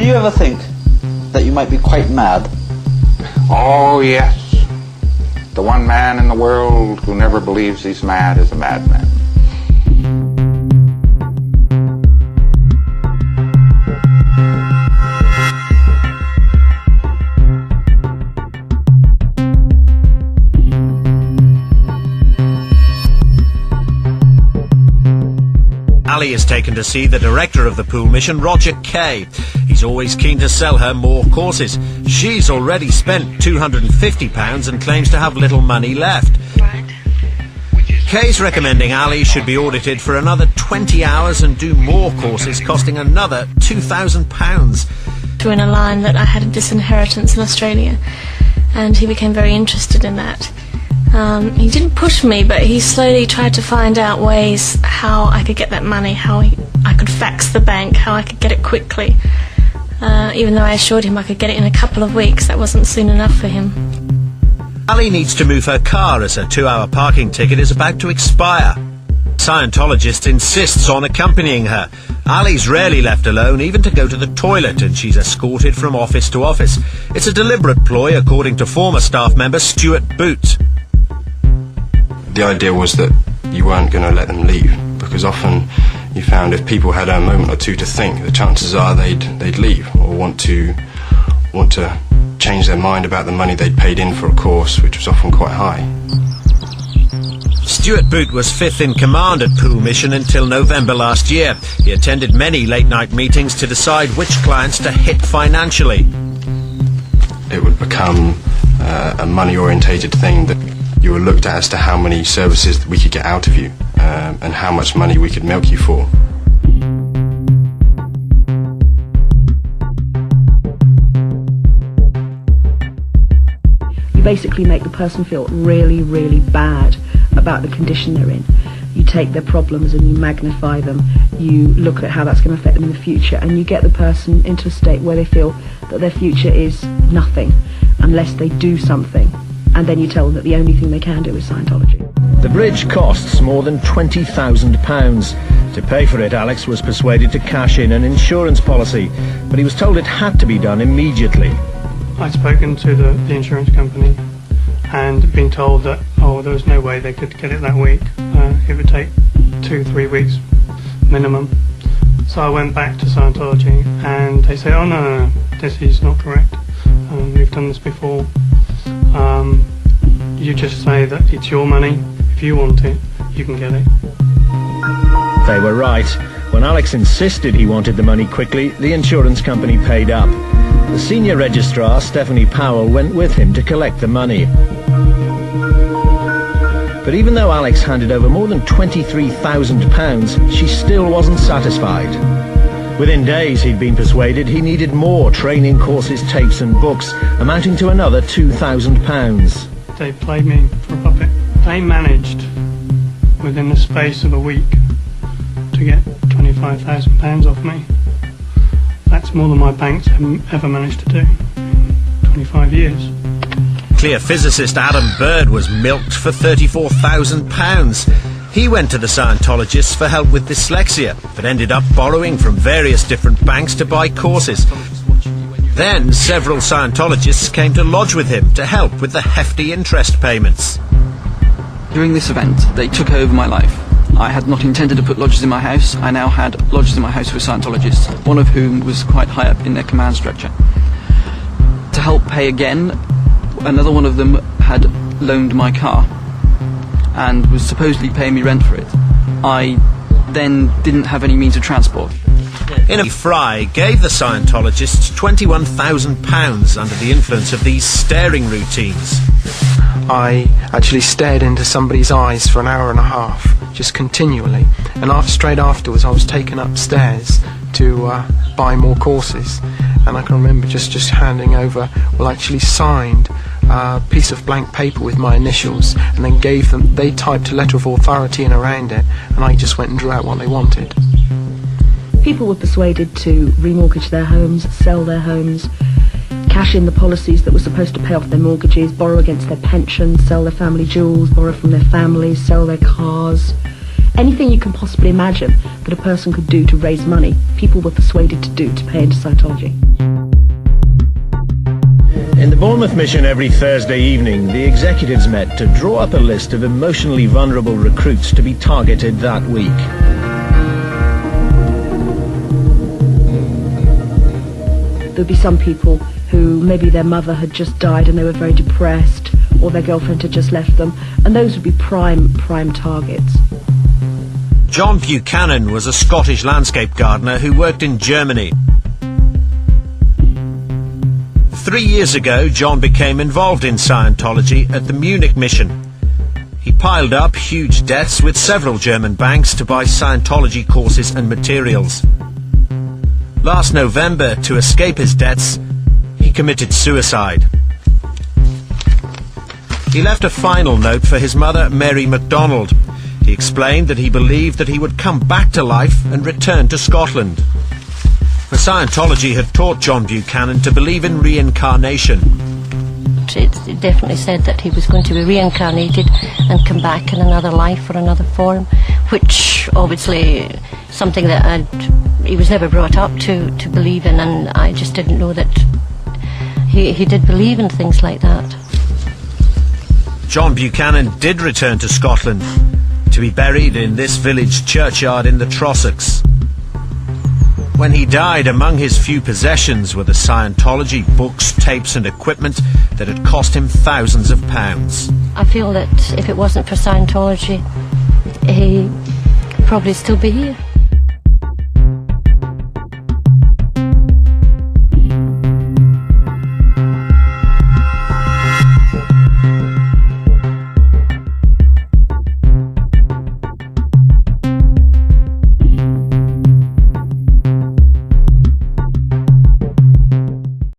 you ever think that you might be quite mad? Oh, yes. The one man in the world who never believes he's mad is a madman. Ali is taken to see the director of the pool mission, Roger Kay. He's always keen to sell her more courses. She's already spent £250 and claims to have little money left. Kay's recommending Ali should be audited for another 20 hours and do more courses, costing another £2,000. Through in a line that I had a disinheritance in Australia, and he became very interested in that. He didn't push me, but he slowly tried to find out ways how I could get that money, how I could fax the bank, how I could get it quickly. Even though I assured him I could get it in a couple of weeks, that wasn't soon enough for him. Ali needs to move her car as her 2-hour parking ticket is about to expire. Scientologist insists on accompanying her. Ali's rarely left alone, even to go to the toilet, and she's escorted from office to office. It's a deliberate ploy, according to former staff member Stuart Boot. The idea was that you weren't going to let them leave, because often you found if people had a moment or two to think, the chances are they'd leave or want to change their mind about the money they'd paid in for a course, which was often quite high. Stuart Boot was 5th in command at Pool Mission until November last year. He attended many late-night meetings to decide which clients to hit financially. It would become a money-orientated thing that you were looked at as to how many services that we could get out of you and how much money we could milk you for. You basically make the person feel really, really bad about the condition they're in. You take their problems and you magnify them. You look at how that's going to affect them in the future, and you get the person into a state where they feel that their future is nothing unless they do something. And then you tell them that the only thing they can do is Scientology. The bridge costs more than £20,000. To pay for it, Alex was persuaded to cash in an insurance policy, but he was told it had to be done immediately. I'd spoken to the insurance company and been told that, there was no way they could get it that week. It would take 2-3 weeks minimum. So I went back to Scientology and they said, no, this is not correct. We've done this before. You just say that it's your money. If you want it, you can get it. They were right. When Alex insisted he wanted the money quickly, the insurance company paid up. The senior registrar, Stephanie Powell, went with him to collect the money. But even though Alex handed over more than £23,000, she still wasn't satisfied. Within days, he'd been persuaded he needed more training courses, tapes and books, amounting to another £2,000. They played me for a puppet. They managed, within the space of a week, to get £25,000 off me. That's more than my banks have ever managed to do in 25 years. Clear physicist Adam Bird was milked for £34,000. He went to the Scientologists for help with dyslexia, but ended up borrowing from various different banks to buy courses. Then several Scientologists came to lodge with him to help with the hefty interest payments. During this event, they took over my life. I had not intended to put lodges in my house. I now had lodges in my house with Scientologists, one of whom was quite high up in their command structure. To help pay again, another one of them had loaned my car and was supposedly paying me rent for it. I then didn't have any means of transport. Fry gave the Scientologists £21,000 under the influence of these staring routines. I actually stared into somebody's eyes for an hour and a half, just continually, and straight afterwards I was taken upstairs to buy more courses, and I can remember just handing over, actually signed a piece of blank paper with my initials, and then gave them, they typed a letter of authority in around it, and I just went and drew out what they wanted. People were persuaded to remortgage their homes, sell their homes, cash in the policies that were supposed to pay off their mortgages, borrow against their pensions, sell their family jewels, borrow from their families, sell their cars, Anything you can possibly imagine that a person could do to raise money, people were persuaded to do to pay into Scientology. In the Bournemouth mission every Thursday evening, the executives met to draw up a list of emotionally vulnerable recruits to be targeted that week. There'd be some people who maybe their mother had just died and they were very depressed, or their girlfriend had just left them, and those would be prime targets. John Buchanan was a Scottish landscape gardener who worked in Germany. 3 years ago, John became involved in Scientology at the Munich mission. He piled up huge debts with several German banks to buy Scientology courses and materials. Last November, to escape his debts, he committed suicide. He left a final note for his mother, Mary MacDonald. He explained that he believed that he would come back to life and return to Scotland. For Scientology had taught John Buchanan to believe in reincarnation. It definitely said that he was going to be reincarnated and come back in another life or another form, which obviously something that he was never brought up to believe in, and I just didn't know that he did believe in things like that. John Buchanan did return to Scotland to be buried in this village churchyard in the Trossachs. When he died, among his few possessions were the Scientology books, tapes and equipment that had cost him thousands of pounds. I feel that if it wasn't for Scientology, he'd probably still be here.